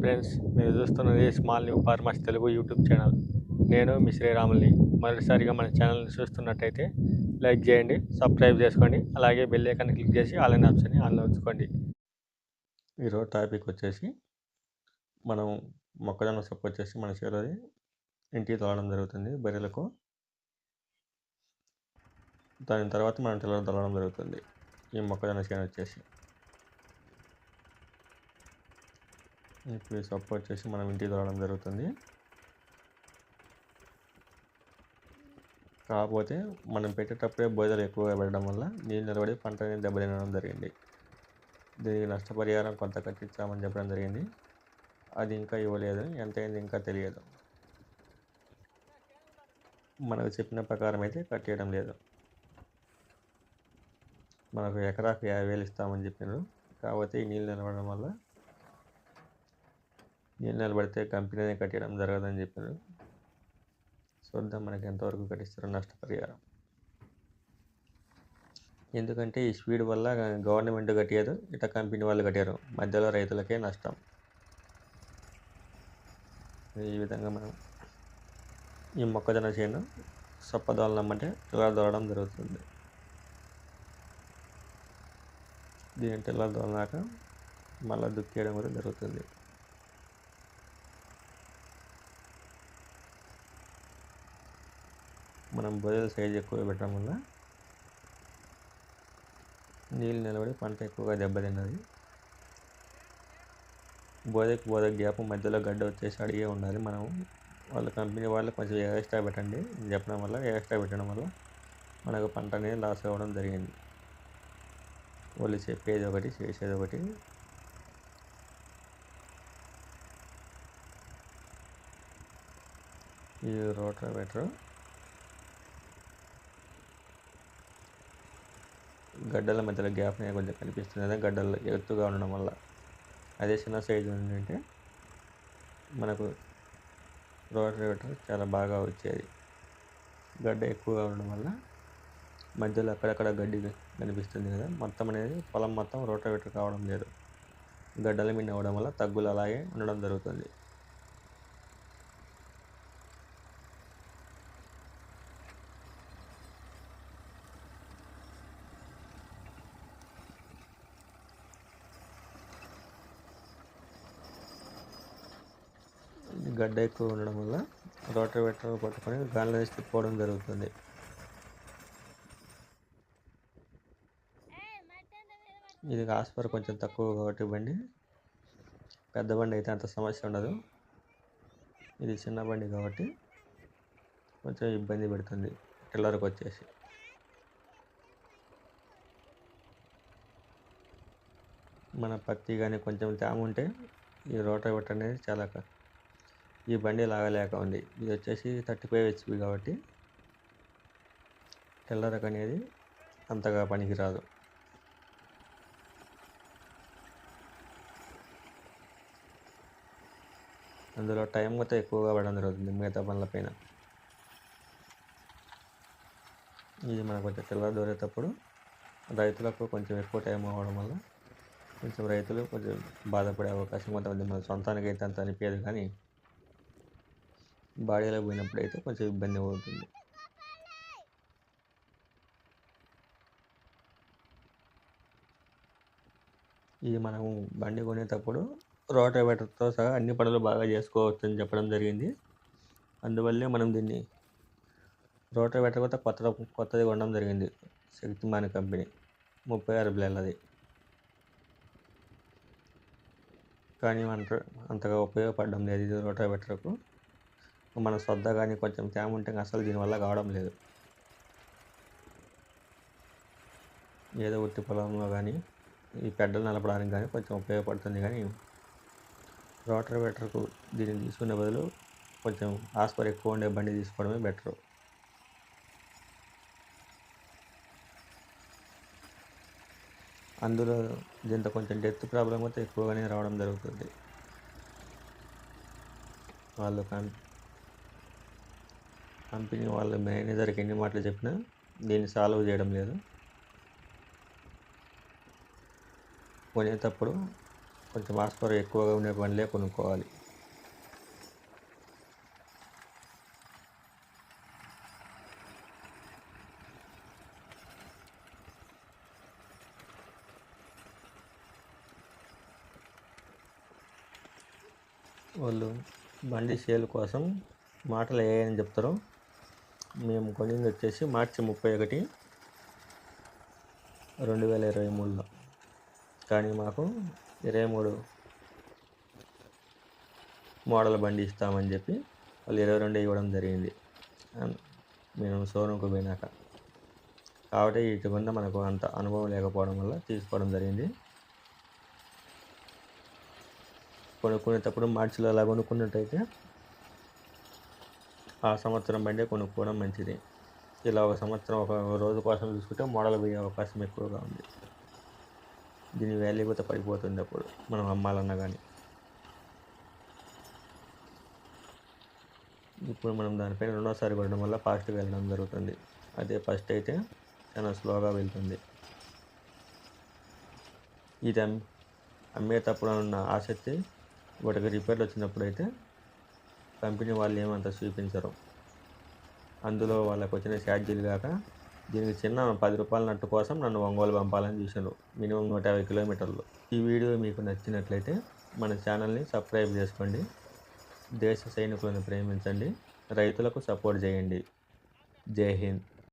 Friends, మీరు చూస్తున్నది small new farmers Telugu YouTube channel. నేను మీ శ్రీరాముల్ని. మొదటిసారిగా మన ఛానల్ని చూస్తున్నట్టయితే లైక్ చేయండి, సబ్స్క్రైబ్ చేసుకోండి, అలాగే బెల్ ఐకాన్ క్లిక్ చేసి ఆల్ అనే ఆప్షన్ని ఆన్లో ఉంచుకోండి. ఈరోజు టాపిక్ వచ్చేసి మనం మొక్కజొన్న సొప్పు వచ్చేసి మన చేలోది ఇంటికి తోలడం జరుగుతుంది బర్రెలకు. దాని తర్వాత మనం టిల్లర్ తోలడం జరుగుతుంది. ఈ మొక్కజొన్న చేను వచ్చేసి ఇప్పుడు ఈ సొప్పు వచ్చేసి మనం ఇంటికి తోలడం జరుగుతుంది. కాకపోతే మనం పెట్టేటప్పుడే బోదలు ఎక్కువగా పెట్టడం వల్ల నీళ్ళు నిలబడి పంటని దెబ్బతినడం జరిగింది. దీనికి నష్టపరిహారం కొంత కట్టించామని చెప్పడం జరిగింది. అది ఇంకా ఇవ్వలేదు, ఎంత అయింది ఇంకా తెలియదు. మనకు చెప్పిన ప్రకారం అయితే కట్టేయడం లేదు. మనకు ఎకరాకు 50,000 ఇస్తామని చెప్పినారు. కాకపోతే ఈ నీళ్ళు నిలబడడం వల్ల నీళ్ళు నిలబడితే కంపెనీనే కట్టేయడం జరగదని చెప్పారు. చూద్దాం మనకి ఎంతవరకు కట్టిస్తారో నష్టపరిహారం. ఎందుకంటే ఈ స్పీడ్ వల్ల గవర్నమెంట్ కట్టారు, ఇట్లా కంపెనీ వాళ్ళు కట్టారు, మధ్యలో రైతులకే నష్టం. ఈ విధంగా మనం ఈ మొక్కజొన్న చేను సొప్ప దోలనమంటే టిల్లర్ దోలడం జరుగుతుంది. దీని టిల్లర్ దోలనాక మళ్ళీ దుక్కేయడం కూడా జరుగుతుంది. మనం బోదెల సైజు ఎక్కువ పెట్టడం వల్ల నీళ్ళు నిలబడి పంట ఎక్కువగా దెబ్బతిన్నది. బోదెకు గ్యాప్ మధ్యలో గడ్డ వచ్చేసి అడిగే ఉండాలి. మనం వాళ్ళ కంపెనీ వాళ్ళు కొంచెం ఎక్స్ట్రా పెట్టండి చెప్పడం వల్ల, ఎక్స్ట్రా పెట్టడం వల్ల మనకు పంట అనేది లాస్ అవ్వడం జరిగింది. వాళ్ళు చెప్పేది ఒకటి, చేసేది ఒకటి. ఈ రోటావేటర్ గడ్డల మధ్యలో గ్యాప్ అనేది కొంచెం కనిపిస్తుంది కదా, గడ్డలు ఎత్తుగా ఉండడం వల్ల. అదే చిన్న సైజు ఉందంటే మనకు రోటావేటర్ చాలా బాగా వచ్చేది. గడ్డ ఎక్కువగా ఉండడం వల్ల మధ్యలో అక్కడక్కడ గడ్డి కనిపిస్తుంది కదా, మొత్తం అనేది పొలం మొత్తం రోటావేటర్ కావడం లేదు. గడ్డల మీద అవ్వడం వల్ల తగ్గులు అలాగే ఉండడం జరుగుతుంది. గడ్డ ఎక్కువ ఉండడం వల్ల రోటావేటర్ పట్టుకొని గాలిలో వేసి తిప్పుకోవడం జరుగుతుంది. ఇది హాస్పర్ కొంచెం తక్కువ కాబట్టి బండి, పెద్ద బండి అయితే అంత సమస్య ఉండదు. ఇది చిన్న బండి కాబట్టి కొంచెం ఇబ్బంది పెడుతుంది టిల్లర్కి వచ్చేసి. మన పత్తి కానీ కొంచెం తేమ ఉంటే ఈ రోటావేటర్ అనేది చాలా ఈ బండి లాగలేక ఉంది. ఇది వచ్చేసి 35 HP కాబట్టి టిల్లర్కి అనేది అంతగా పనికిరాదు. అందులో టైం మొత్తం ఎక్కువగా పడడం జరుగుతుంది మిగతా పనులపైన. ఇది మనకు కొంచెం టిల్లర్ దొరేటప్పుడు రైతులకు కొంచెం ఎక్కువ టైం అవ్వడం వల్ల కొంచెం రైతులు కొంచెం బాధపడే అవకాశం కొంతమంది. మన సొంతానికి అయితే అంత అనిపించదు, కానీ బాడీలో పోయినప్పుడు అయితే కొంచెం ఇబ్బంది అవుతుంది. ఇది మనం బండి కొనేటప్పుడు రోటావేటర్తో సహా అన్ని పనులు బాగా చేసుకోవచ్చు అని చెప్పడం జరిగింది. అందువల్లే మనం దీన్ని రోటావేటర్ కూడా కొత్తది కొనడం జరిగింది. శక్తిమాన్ కంపెనీ 36 బ్లేడ్లది. కానీ అంతగా ఉపయోగపడడం లేదు ఇది రోటావేటర్కు. మన శ్రద్ధ కానీ కొంచెం తేమ ఉంటే అసలు దీనివల్ల కావడం లేదు. ఏదో ఉట్టి పొలంలో కానీ ఈ పెడ్డలు నలపడానికి కానీ కొంచెం ఉపయోగపడుతుంది, కానీ రోటావేటర్కు దీన్ని తీసుకునే బదులు కొంచెం హాస్పర్ ఎక్కువ ఉండే బండి తీసుకోవడమే బెటరు. అందులో దీంతో కొంచెం డెత్ ప్రాబ్లం అయితే ఎక్కువగానే రావడం జరుగుతుంది. వాళ్ళు కంపెనీ వాళ్ళ మేనేజర్కి ఎన్ని మాటలు చెప్పినా దీన్ని సాల్వ్ చేయడం లేదు. కొనేటప్పుడు కొంచెం హార్స్ పవర్ ఎక్కువగా ఉండే బండ్లే కొనుక్కోవాలి. వాళ్ళు బండి సేల్ కోసం మాటలు ఏయని చెప్తారు. మేము కొనింది వచ్చేసి మార్చి 31, 2023లో. కానీ మాకు 23 మోడల్ బండి ఇస్తామని చెప్పి వాళ్ళు 22 ఇవ్వడం జరిగింది మేము షోరూమ్కి పోయినాక. కాబట్టి వీటి మీద మనకు అంత అనుభవం లేకపోవడం వల్ల తీసుకోవడం జరిగింది. కొనుక్కునేటప్పుడు మార్చిలో అలా కొనుక్కున్నట్టయితే ఆ సంవత్సరం బండే కొనుక్కోవడం మంచిది. ఇలా ఒక సంవత్సరం ఒక రోజు కోసం చూసుకుంటే మోడల్ పోయే అవకాశం ఎక్కువగా ఉంది. దీని వాల్యూ కూడా పడిపోతుంది అప్పుడు మనం అమ్మాలన్నా కానీ. ఇప్పుడు మనం దానిపైన రెండోసారి కొనడం వల్ల ఫాస్ట్గా వెళ్ళడం జరుగుతుంది. అదే ఫస్ట్ అయితే చాలా స్లోగా వెళ్తుంది. ఇది అమ్మేటప్పుడు ఉన్న ఆసక్తి వాటికి రిపేర్లు వచ్చినప్పుడు అయితే కంపెనీ వాళ్ళు ఏమంత చూపించరు. అందులో వాళ్ళకు వచ్చిన ఛార్జీలు కాక దీనికి చిన్న 10 రూపాయల నట్టు కోసం నన్ను ఒంగోలు పంపాలని చూశారు. మినిమం 150 కిలోమీటర్లు. ఈ వీడియో మీకు నచ్చినట్లయితే మన ఛానల్ని సబ్స్క్రైబ్ చేసుకోండి. దేశ సైనికులను ప్రేమించండి. రైతులకు సపోర్ట్ చేయండి. జై హింద్.